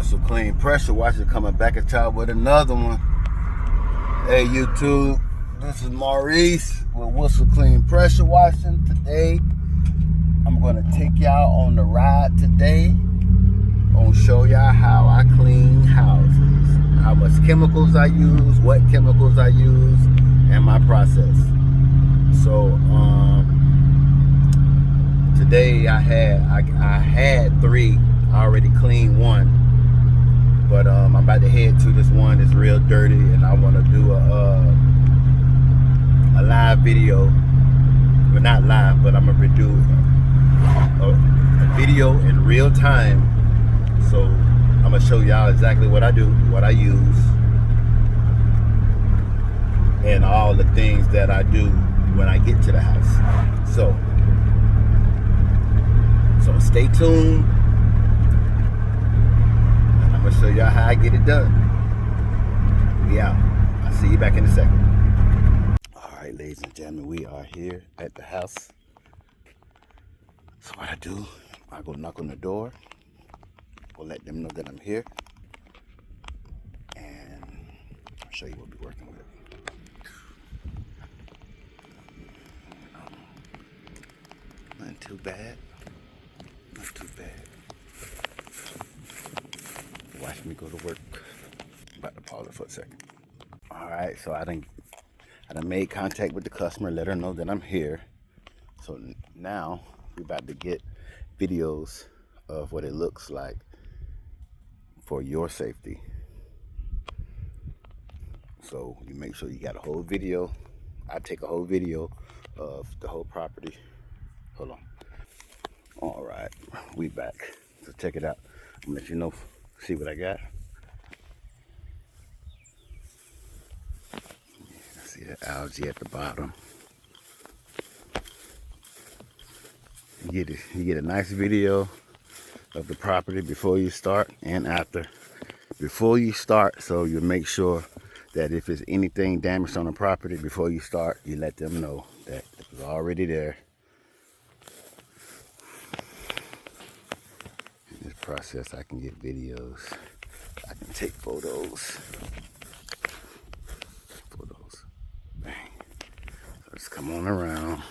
Whistle Clean Pressure Washer coming back at y'all with another one. Hey YouTube, this is Maurice with Whistle Clean Pressure Washing. Today, I'm gonna take y'all on the ride today. I'm gonna show y'all how I clean houses, how much chemicals I use, what chemicals I use, and my process. So today I had 3. I already cleaned 1, but I'm about to head to this one that's real dirty, and I want to do a live video. Well, not live, but I'm gonna do a video in real time. So I'm gonna show y'all exactly what I do, what I use, and all the things that I do when I get to the house. So stay tuned. I'm gonna show y'all how I get it done. We out. I'll see you back in a second. All right, ladies and gentlemen, we are here at the house. So what I do, I go knock on the door. We'll let them know that I'm here, and I'll show you what we're working with. Nothing too bad. Not too bad. Watch me go to work. About to pause it for a second. All right, so I done made contact with the customer, let her know that I'm here. So now we're about to get videos of what it looks like for your safety. So you make sure you got a whole video. I take a whole video of the whole property. Hold on. All right, we back. So check it out. I'm gonna let you know, see what I got. See the algae at the bottom. You get a nice video of the property before you start and after. Before you start, so you make sure that if there's anything damaged on the property before you start, you let them know that it was already there. In this process, I can get videos. I can take photos. Bang. So just come on around.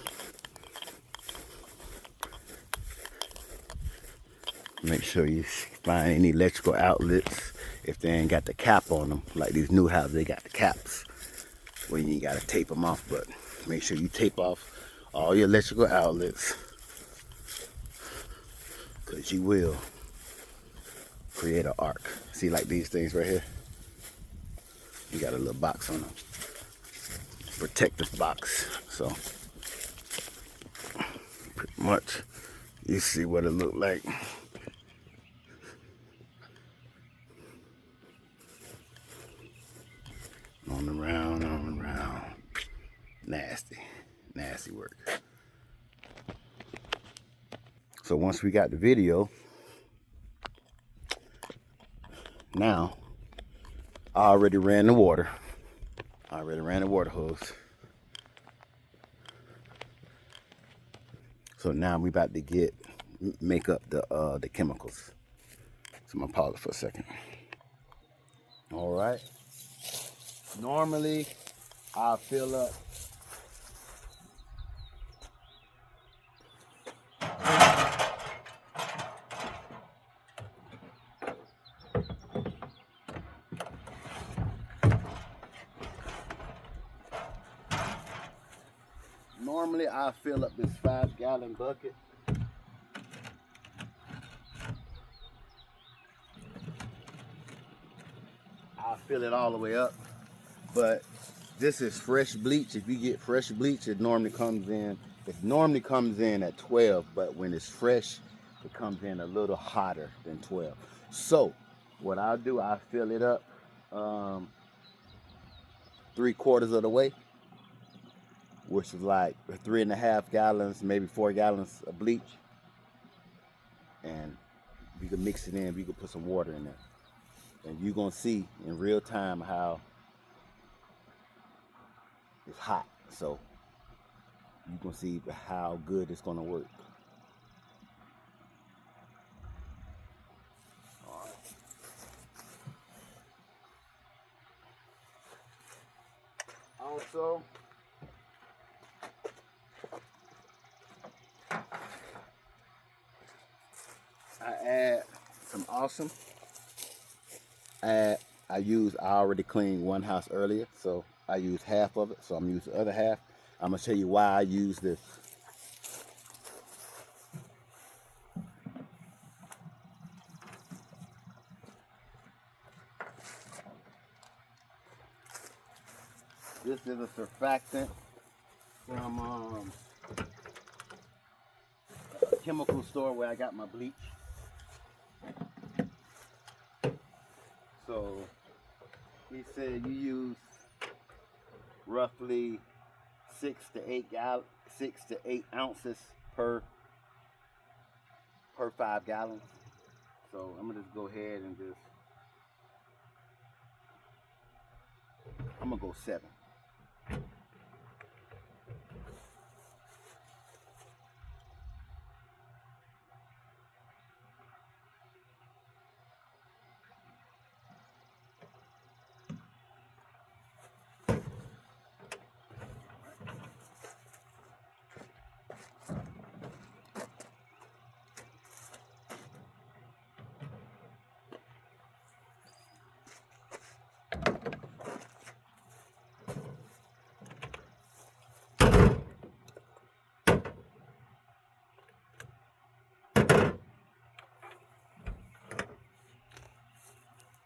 Make sure you find any electrical outlets if they ain't got the cap on them. Like these new houses, they got the caps where you gotta tape them off, but make sure you tape off all your electrical outlets, because you will create an arc. See, like these things right here? You got a little box on them. Protective box. So pretty much you see what it look like. On and around. Nasty work. So once we got the video, now I already ran the water. I already ran the water hose. So now we about to make up the chemicals. So I'm gonna pause it for a second. All right. Normally, I fill up this 5-gallon bucket. I fill it all the way up, but this is fresh bleach. If you get fresh bleach, it normally comes in at 12, but when it's fresh, it comes in a little hotter than 12. So what I'll do, I fill it up 3/4 of the way, which is like 3.5 gallons, maybe 4 gallons of bleach. And you can mix it in, you can put some water in there. And you're gonna see in real time how it's hot. So you can see how good it's gonna work. All right. Also, I add some awesome. I already cleaned one house earlier, so I use half of it. So I'm using the other half. I'm gonna tell you why I use this. This is a surfactant from a chemical store where I got my bleach. So he said you use roughly 6 to 8 ounces per 5 gallons. So I'm gonna just go ahead and I'm gonna go 7.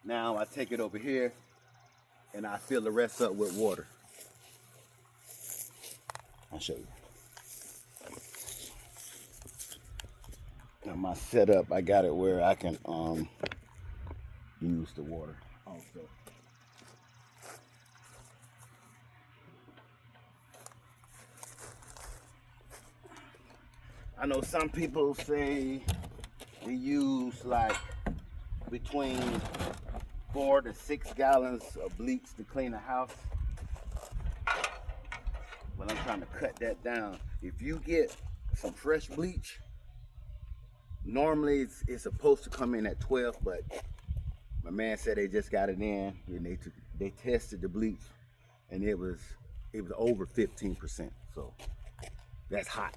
Now I take it over here and I fill the rest up with water. I'll show you. Now my setup, I got it where I can use the water also. I know some people say they use like between 4 to 6 gallons of bleach to clean a house. But I'm trying to cut that down. If you get some fresh bleach, normally it's supposed to come in at 12, but my man said they just got it in and they tested the bleach and it was over 15%. So that's hot.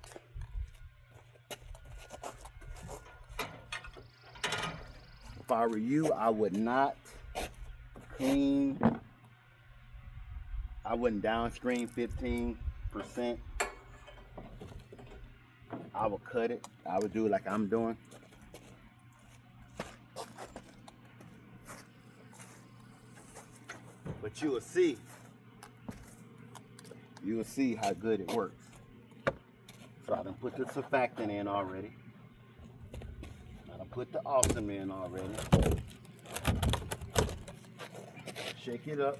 If I were you, I would not clean. I wouldn't downstream 15%. I would cut it. I would do it like I'm doing. But you will see how good it works. So I done put the surfactant in already. I done put the awesome in already. Shake it up.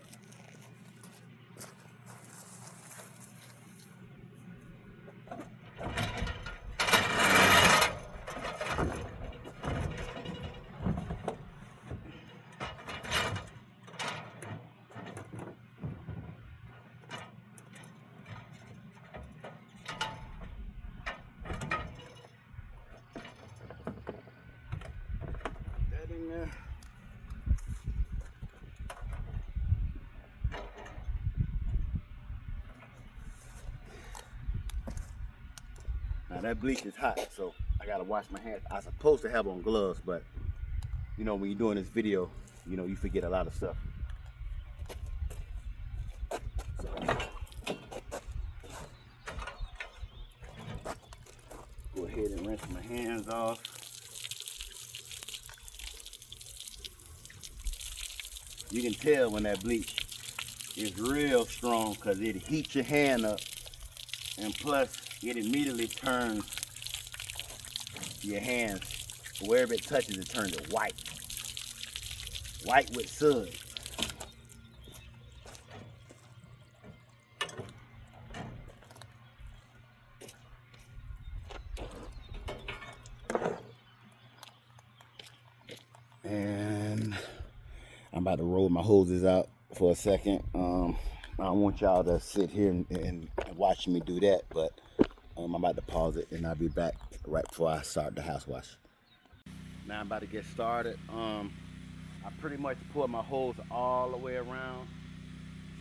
That in there. Now that bleach is hot, so I gotta wash my hands. I'm supposed to have on gloves, but you know, when you're doing this video, you know, you forget a lot of stuff. So, go ahead and rinse my hands off. You can tell when that bleach is real strong because it heats your hand up, and plus it immediately turns your hands, wherever it touches, it turns it white with suds. And I'm about to roll my hoses out for a second. I don't want y'all to sit here and watch me do that, but I'm about to pause it and I'll be back right before I start the house wash. Now I'm about to get started. I pretty much pour my hose all the way around.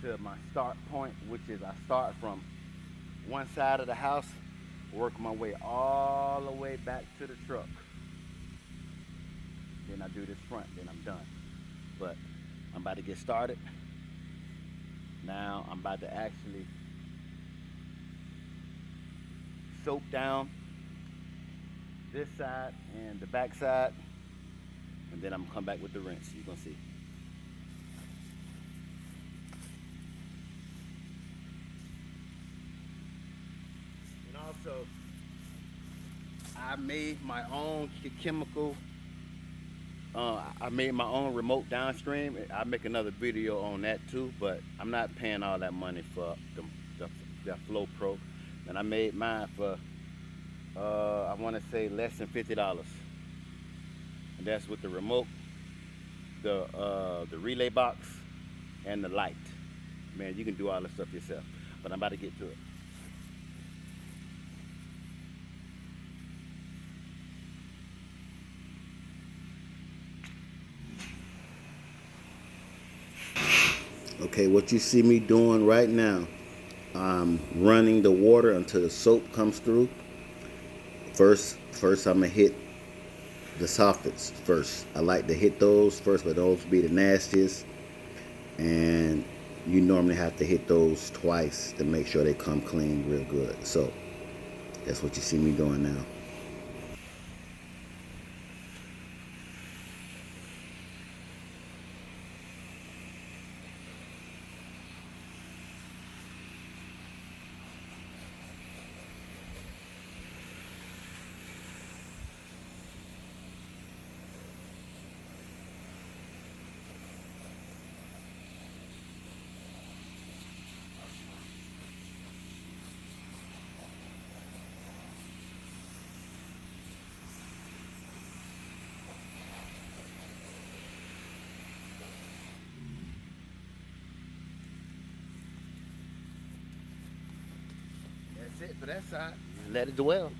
to my start point, which is I start from one side of the house, work my way all the way back to the truck. Then I do this front, then I'm done. But I'm about to get started. Now I'm about to actually soap down this side and the back side, and then I'm gonna come back with the rinse. You're gonna see. And also, I made my own chemical. I made my own remote downstream. I'll make another video on that too, but I'm not paying all that money for the Flow Pro. And I made mine for, I want to say less than $50. And that's with the remote, the relay box, and the light. Man, you can do all this stuff yourself. But I'm about to get to it. Okay, what you see me doing right now, I'm running the water until the soap comes through. First I'm gonna hit the soffits first. I like to hit those first, but those be the nastiest. And you normally have to hit those twice to make sure they come clean real good. So that's what you see me doing now. That's it for that side. Let it dwell.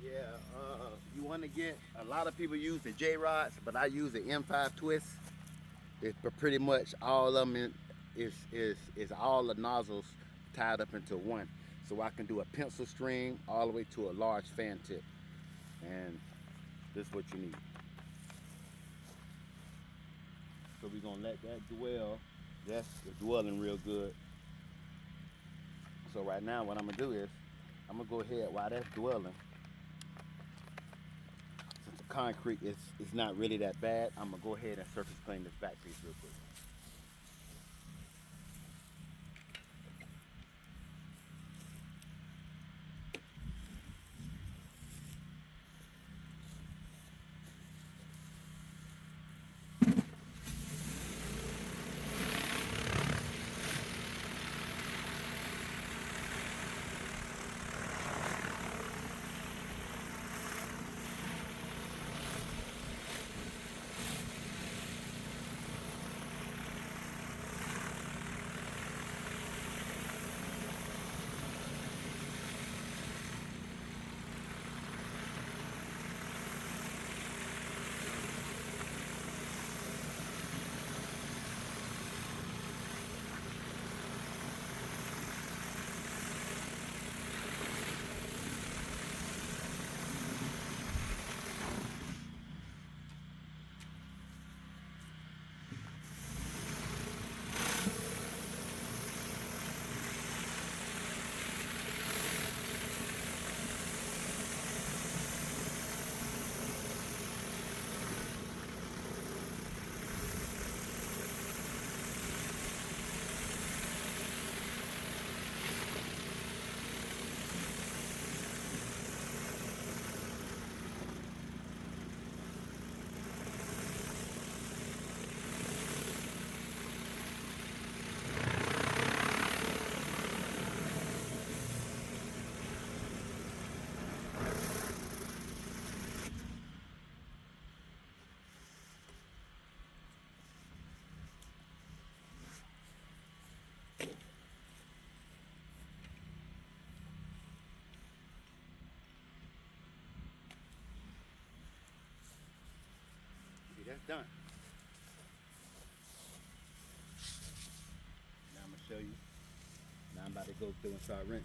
Yeah, you want to get, a lot of people use the J-rods, but I use the M5 twist. It's pretty much all of them is all the nozzles tied up into one. So I can do a pencil string all the way to a large fan tip. And this is what you need. So we're gonna let that dwell. That's dwelling real good. So right now what I'm gonna do is, I'm gonna go ahead while that's dwelling. Since the concrete is not really that bad, I'm gonna go ahead and surface clean this back piece real quick. done. Now I'm gonna show you. Now I'm about to go through and start rinsing.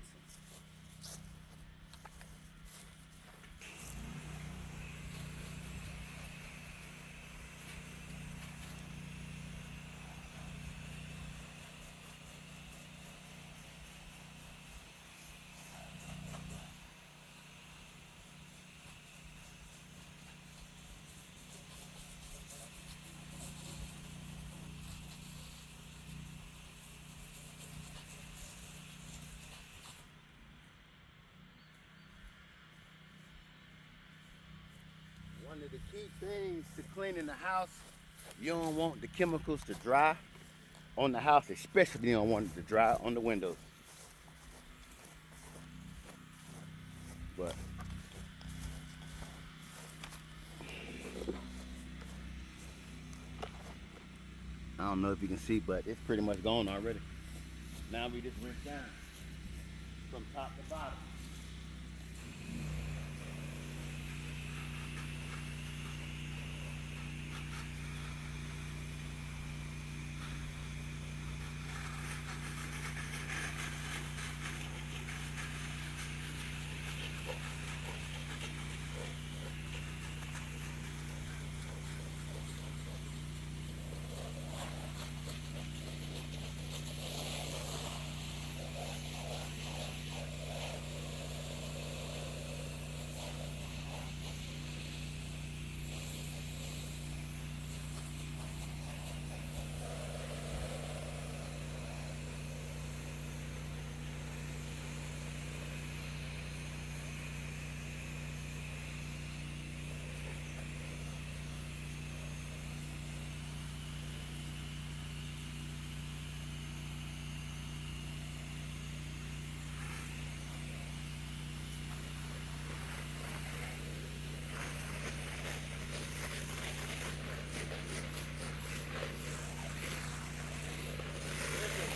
One of the key things to cleaning the house, you don't want the chemicals to dry on the house, especially you don't want it to dry on the windows. But I don't know if you can see, but it's pretty much gone already. Now we just rinse down from top to bottom.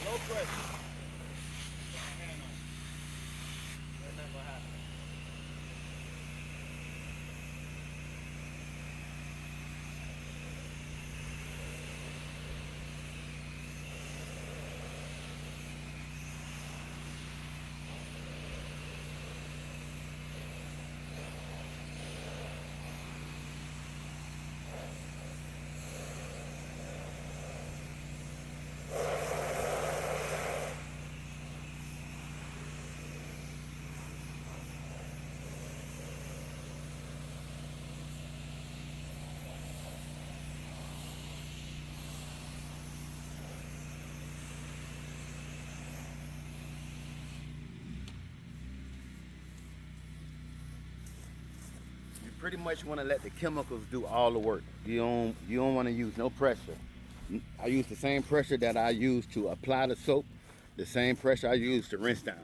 No pressure. Put my hand on it. There's nothing gonna happen. You pretty much want to let the chemicals do all the work. You don't want to use no pressure. I use the same pressure that I use to apply the soap, the same pressure I use to rinse down.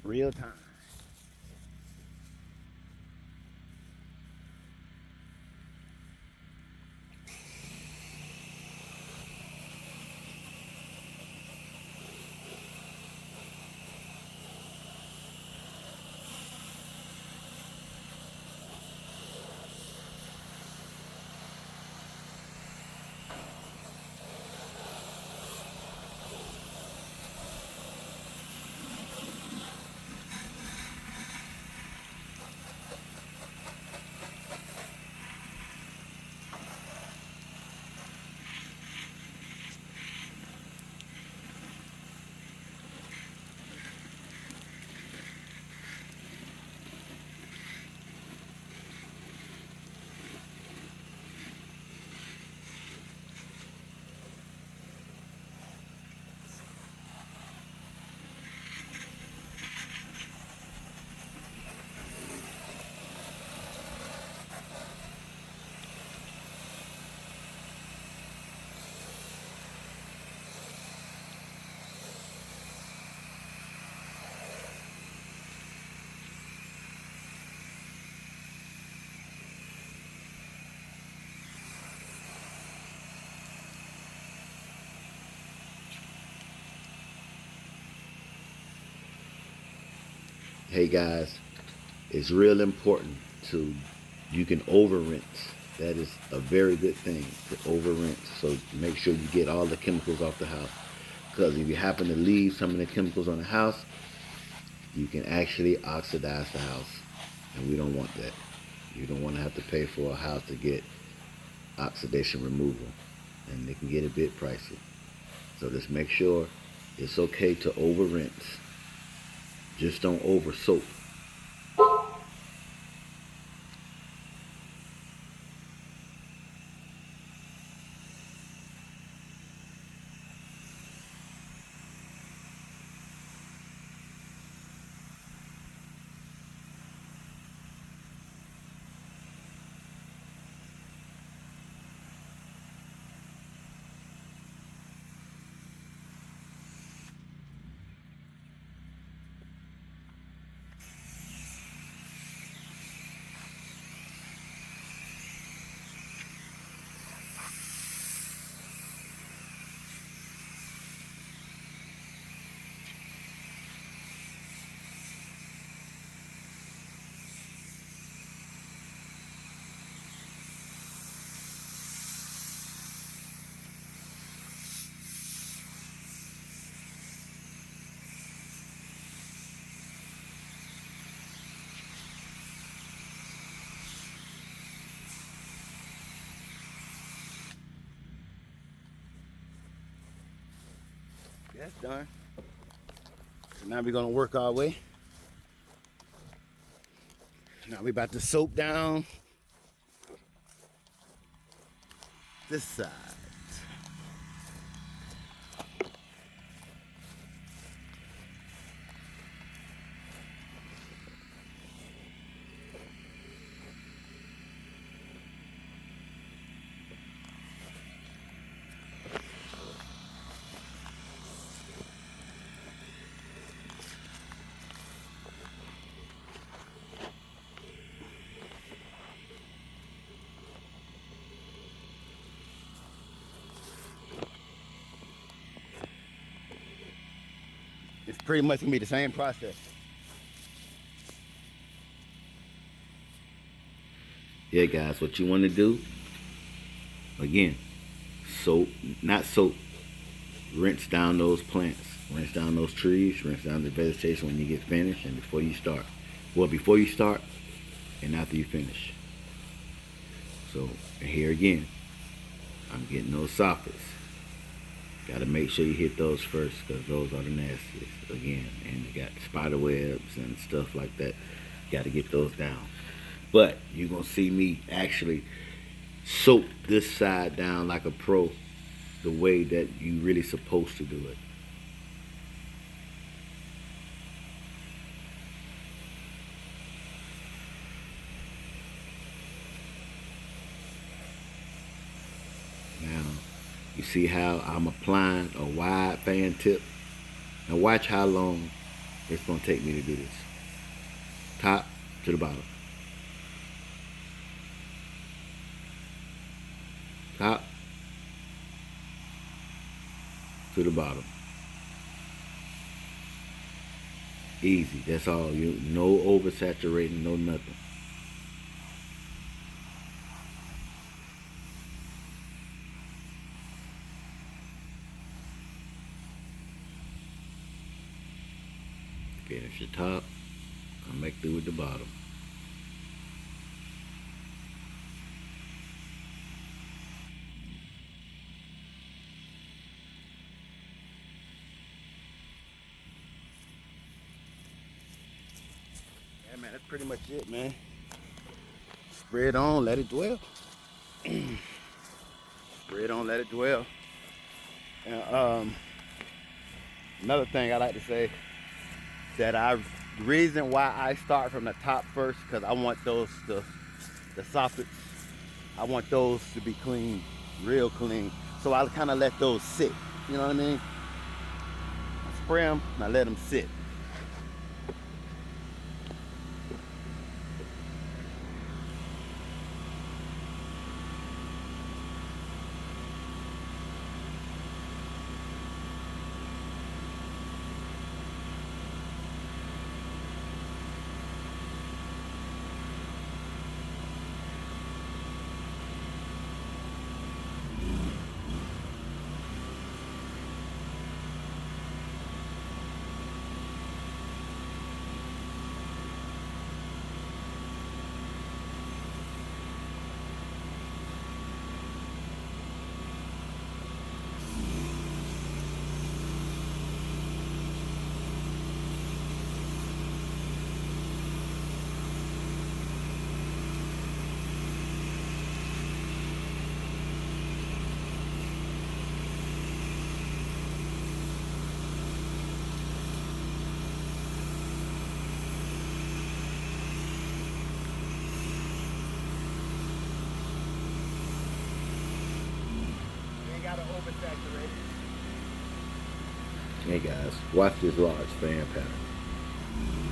Real time. Hey guys, it's real important to, you can over rinse. That is a very good thing, to over rinse. So make sure you get all the chemicals off the house. Because if you happen to leave some of the chemicals on the house, you can actually oxidize the house. And we don't want that. You don't want to have to pay for a house to get oxidation removal. And they can get a bit pricey. So just make sure it's okay to over rinse. Just don't over soap. That's done. So now we're gonna work our way. Now we about to soap down this side. It's pretty much gonna be the same process. Yeah, guys, what you want to do, again, soap, not soap, rinse down those plants, rinse down those trees, rinse down the vegetation when you get finished and before you start. Well, before you start and after you finish. So here again, I'm getting those soffits. Got to make sure you hit those first because those are the nastiest again. And you got spider webs and stuff like that. Got to get those down. But you're going to see me actually soak this side down like a pro, the way that you really supposed to do it. Now, you see how I'm applying a wide fan tip? Now watch how long it's going to take me to do this. Top to the bottom. Top to the bottom. Easy, that's all. You no oversaturating, no nothing. Finish the top, come back through with the bottom. Yeah, man, that's pretty much it, man. Spray it on, let it dwell. Spray it on, let it dwell. And another thing I like to say, that the reason why I start from the top first, because I want those, the soffits, I want those to be clean, real clean. So I kind of let those sit, you know what I mean? I spray them, and I let them sit. gotta oversaturate it. Hey guys, watch this large fan pattern.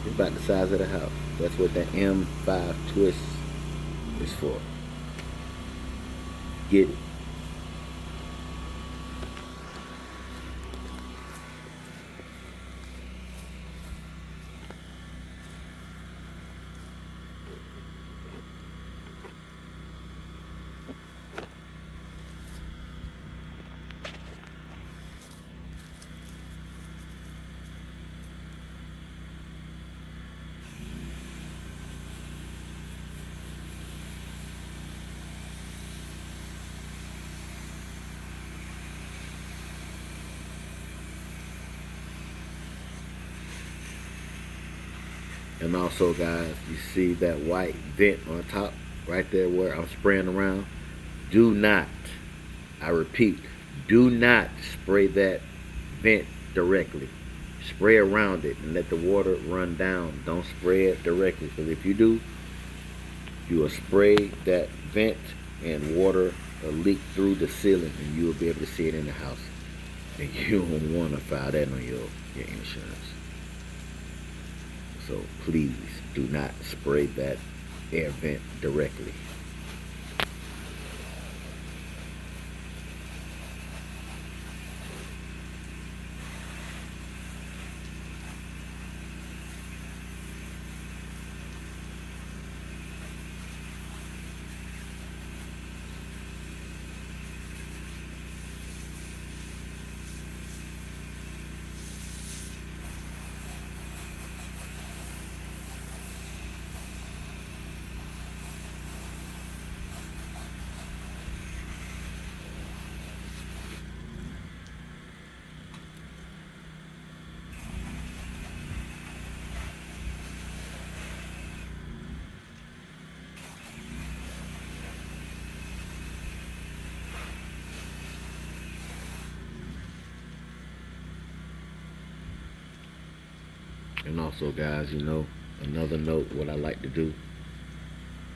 It's about the size of the house. That's what that M5 twist is for. Get it. And also guys, you see that white vent on top right there where I'm spraying around? Do not, I repeat, do not spray that vent directly. Spray around it and let the water run down. Don't spray it directly, because if you do, you will spray that vent and water will leak through the ceiling and you will be able to see it in the house. And you don't want to file that on your insurance. So please do not spray that air vent directly. And also guys, you know, another note, what I like to do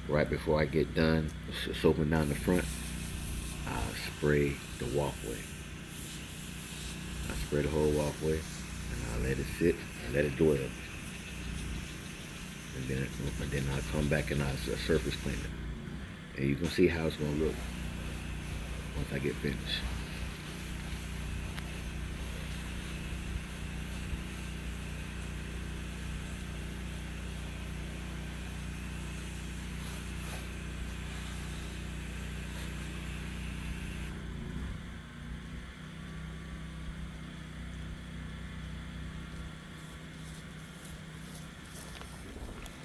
right before I get done, soaping down the front, I spray the walkway. I spray the whole walkway and I let it sit and let it dwell. And then I come back and I surface clean it. And you can see how it's gonna look once I get finished.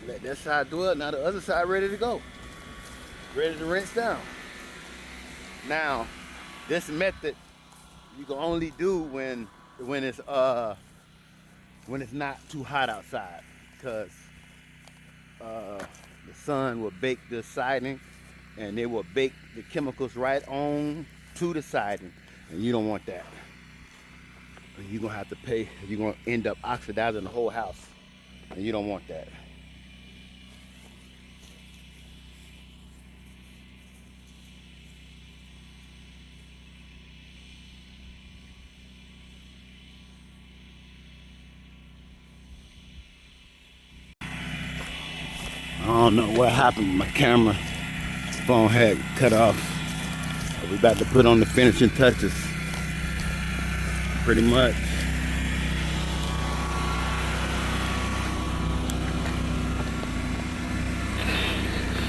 Let that side do it. Now the other side ready to go. Ready to rinse down. Now, this method you can only do when it's not too hot outside, because the sun will bake the siding and they will bake the chemicals right on to the siding, and you don't want that. You're gonna have to pay. You're gonna end up oxidizing the whole house, and you don't want that. I don't know what happened. My camera phone had cut off. We're about to put on the finishing touches. Pretty much.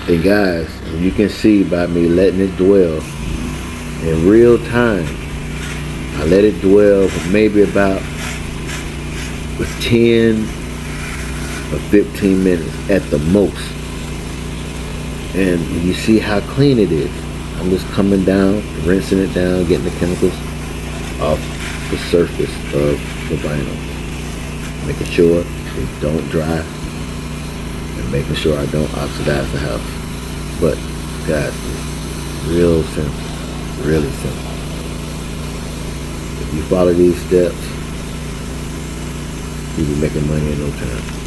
And guys, you can see by me letting it dwell in real time, I let it dwell for maybe about 10 or 15 minutes at the most. And you see how clean it is. I'm just coming down, rinsing it down, getting the chemicals off the surface of the vinyl, making sure it don't dry, and making sure I don't oxidize the house. But guys, it's real simple, really simple. If you follow these steps, you'll be making money in no time.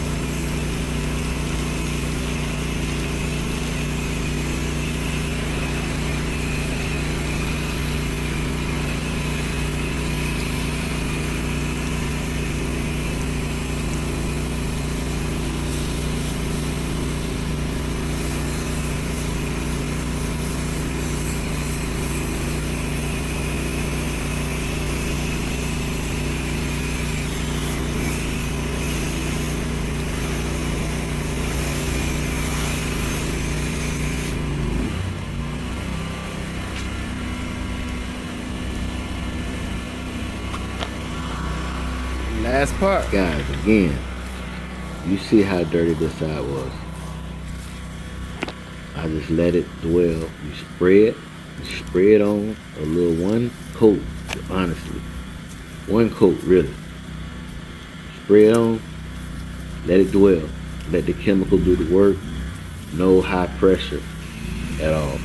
Last part. Guys, again, you see how dirty this side was. I just let it dwell. You spray it on a little one coat, honestly. One coat, really. Spray it on, let it dwell. Let the chemical do the work. No high pressure at all.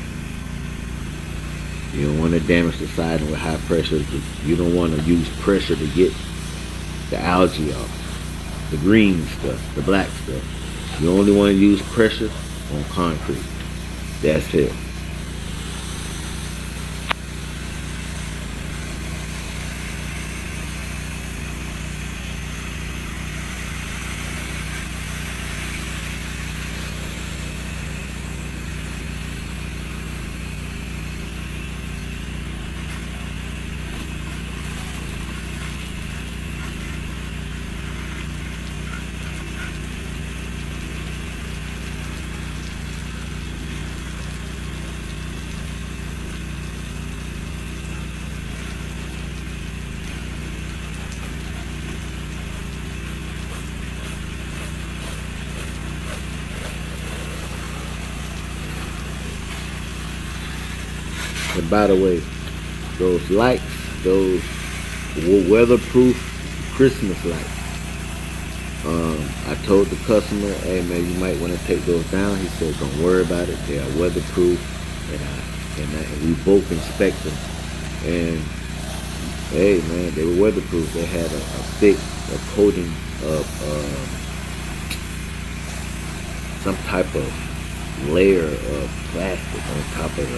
You don't want to damage the siding with high pressure. You don't want to use pressure to get the algae off, the green stuff, the black stuff. You only want to use pressure on concrete. That's it. And by the way, those lights, those weatherproof Christmas lights, I told the customer, hey man, you might want to take those down. He said, don't worry about it. They are weatherproof. And we both inspect them. And hey man, they were weatherproof. They had a thick coating of some type of layer of plastic on top of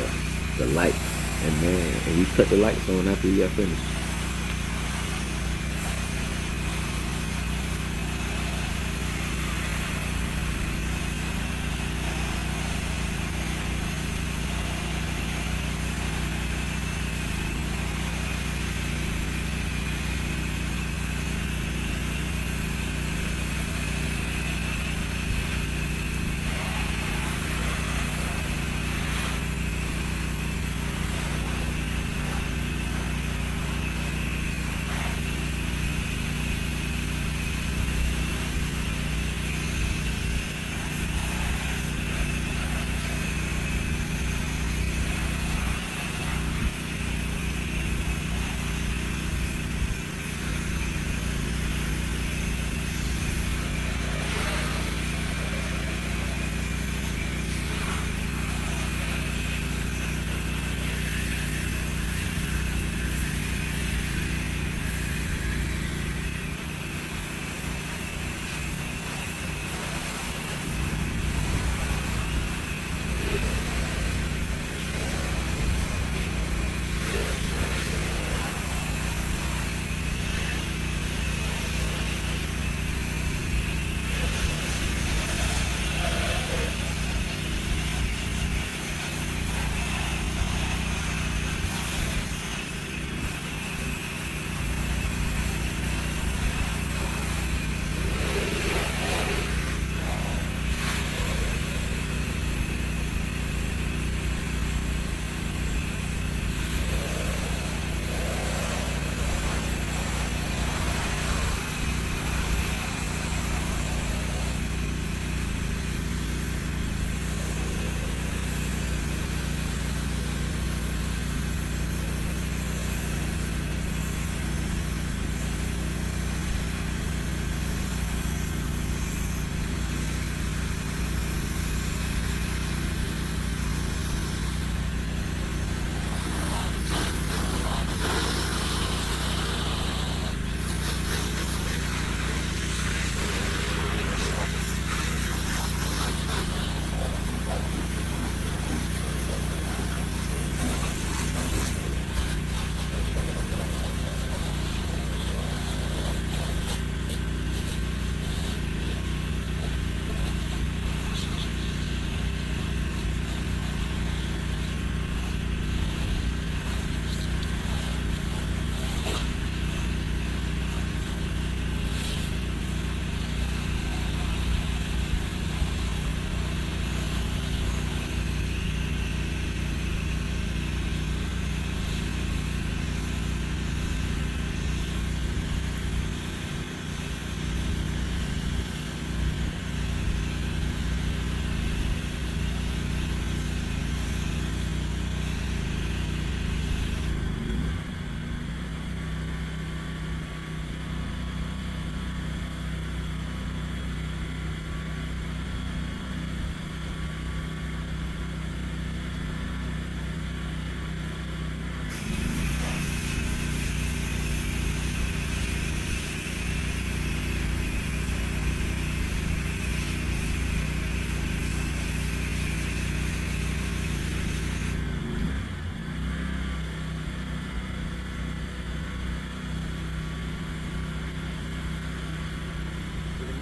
the lights. And man, and we cut the lights on after we got finished.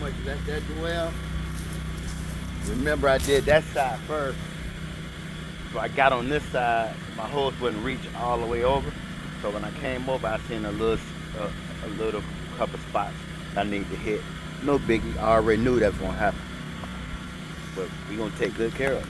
much let that dwell. Remember, I did that side first. So I got on this side, my hose wouldn't reach all the way over. So when I came over, I seen a little couple spots I need to hit. No biggie, I already knew that was gonna happen. But we're gonna take good care of it.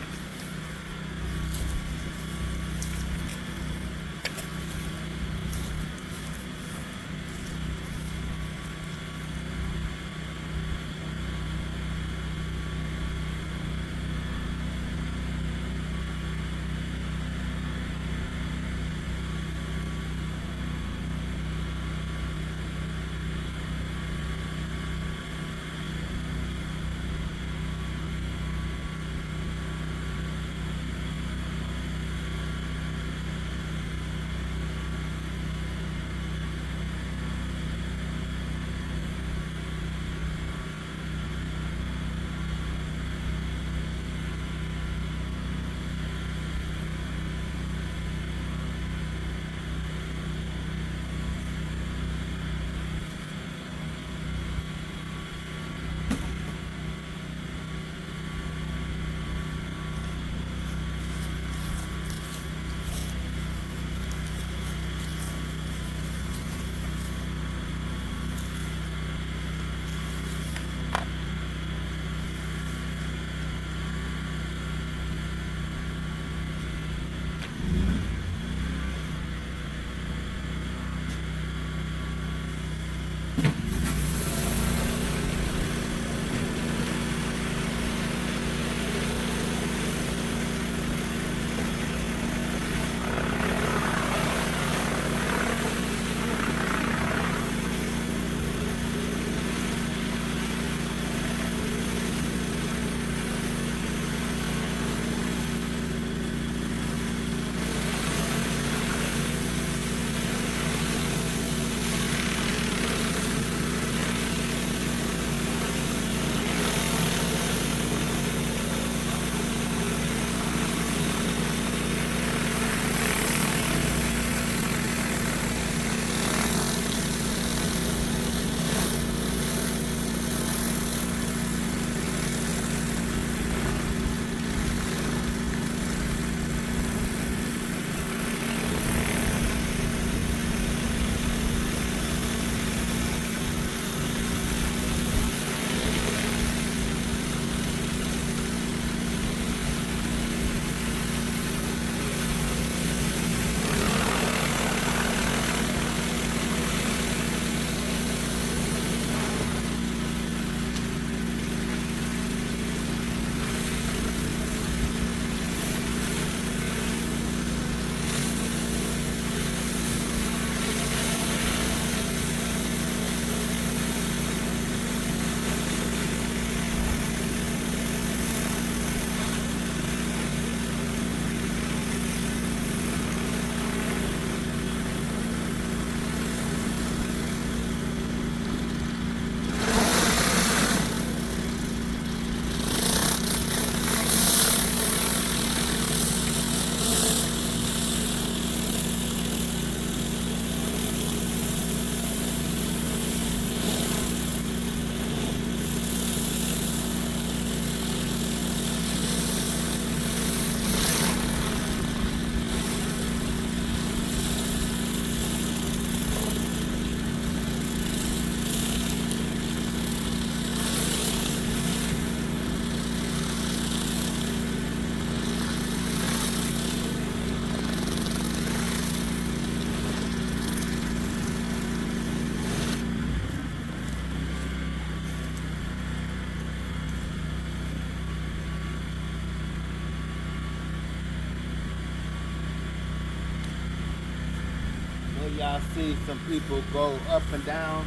Y'all see some people go up and down.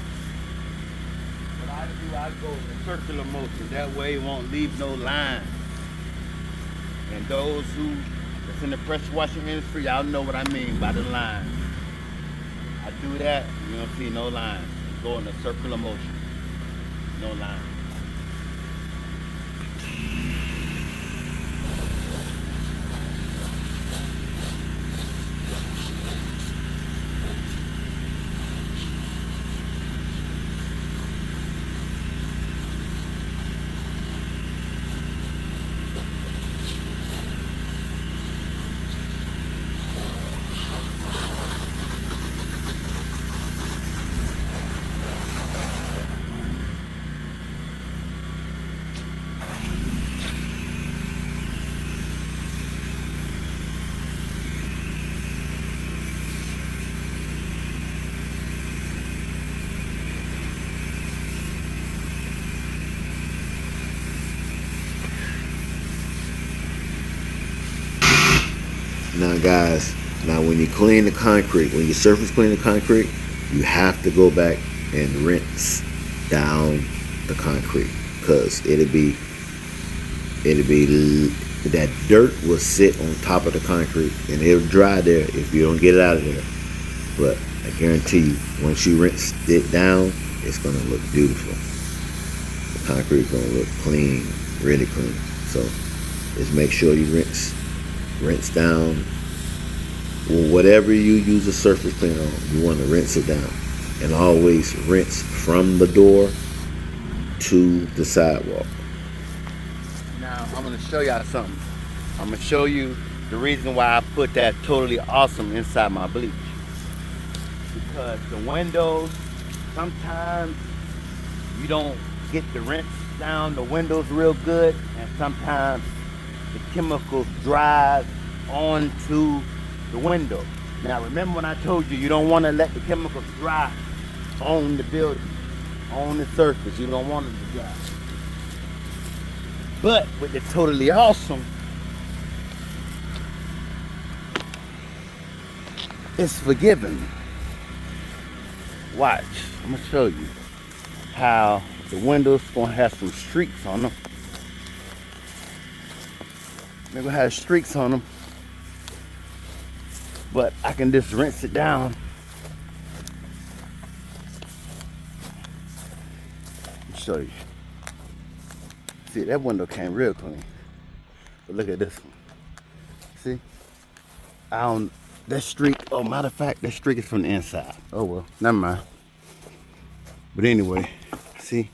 What I do, I go in circular motion. That way it won't leave no line. And those who that's in the pressure washing industry, y'all know what I mean by the line. I do that, you don't see no line. Go in a circular motion. No line. guys, now when you clean the concrete, when you surface clean the concrete, you have to go back and rinse down the concrete, because it'll be that dirt will sit on top of the concrete and it'll dry there if you don't get it out of there. But I guarantee you, once you rinse it down, it's gonna look beautiful. The concrete's gonna look clean, really clean. So just make sure you rinse down. Well, whatever you use a surface cleaner on, you want to rinse it down, and always rinse from the door to the sidewalk. Now I'm gonna show y'all something. I'm gonna show you the reason why I put that totally awesome inside my bleach. Because the windows, sometimes you don't get the rinse down the windows real good, and sometimes the chemicals drive onto the window. Now remember when I told you, you don't want to let the chemicals dry on the building, on the surface. You don't want them to dry. But with the totally awesome, it's forgiving. Watch, I'm gonna show you how the windows gonna have some streaks on them. They're gonna have streaks on them, but I can just rinse it down. Let me show you. See, that window came real clean, but look at this one. See, that streak, oh, matter of fact, that streak is from the inside. Oh well, never mind. But anyway, see?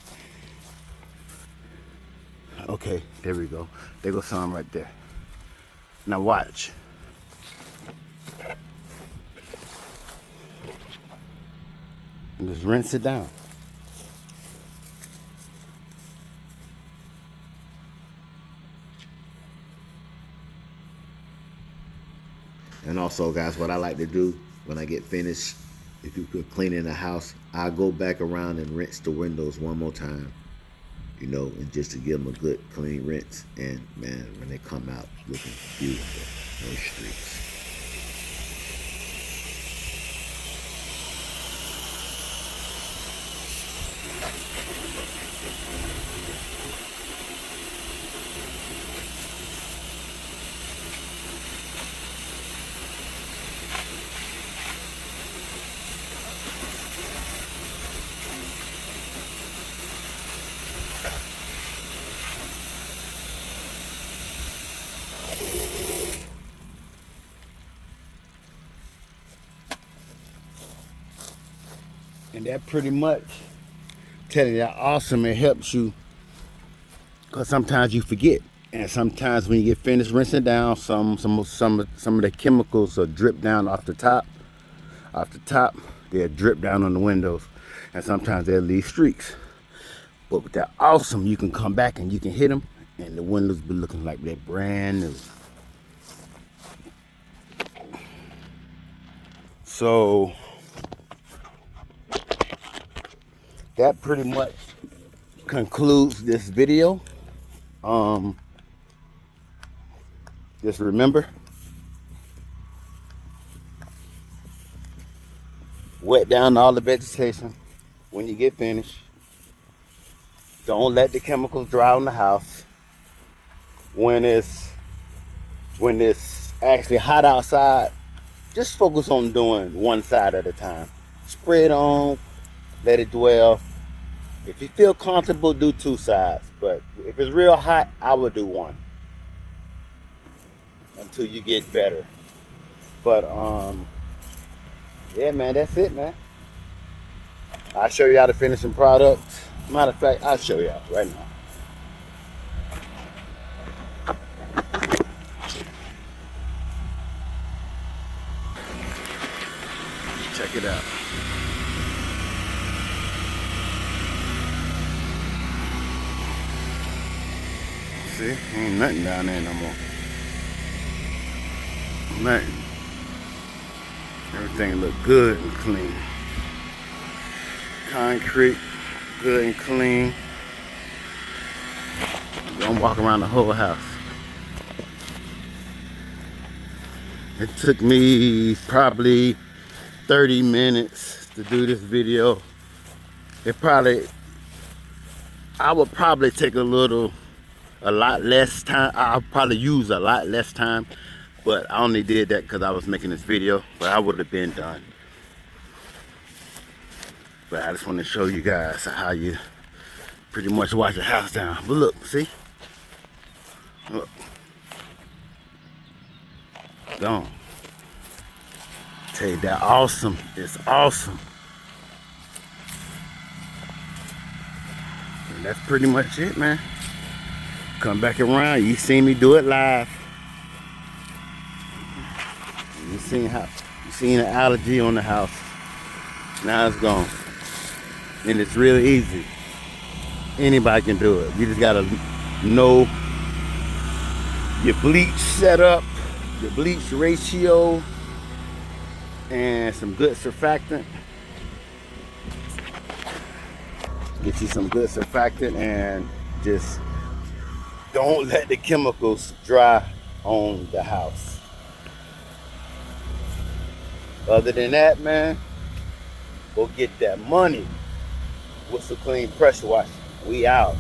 Okay, there we go. There goes some right there. Now watch. And just rinse it down. And also, guys, what I like to do when I get finished, if you could clean in the house, I'll go back around and rinse the windows one more time, you know, and just to give them a good clean rinse. And man, when they come out looking beautiful, no streaks. And that pretty much telling you how awesome it helps you, because sometimes you forget, and sometimes when you get finished rinsing down, some of the chemicals will drip down off the top. They'll drip down on the windows, and sometimes they'll leave streaks. But with that awesome, you can come back and you can hit them, and the windows be looking like they're brand new. So that pretty much concludes this video. Just remember, wet down all the vegetation when you get finished. Don't let the chemicals dry on the house. When it's actually hot outside, just focus on doing one side at a time. Spray it on, let it dwell. If you feel comfortable, do two sides. But if it's real hot, I would do one until you get better. But yeah, man, that's it, man. I'll show you how to finish some products. Matter of fact, I'll show you right now. Check it out. See, ain't nothing down there no more. Nothing. Everything look good and clean. Concrete, good and clean. I'm walking around the whole house. It took me probably 30 minutes to do this video. I would probably take a lot less time. I'll probably use a lot less time, but I only did that because I was making this video, but I would have been done. But I just want to show you guys how you pretty much wash your house down. But look, see? Look. Gone. Tell you that awesome. It's awesome. And that's pretty much it, man. Come back around. You seen me do it live. You seen the allergy on the house. Now it's gone. And it's really easy. Anybody can do it. You just gotta know your bleach setup, your bleach ratio, and some good surfactant. Get you some good surfactant and just don't let the chemicals dry on the house. Other than that, man, go get that money. Whistle Clean Pressure Washing. We out.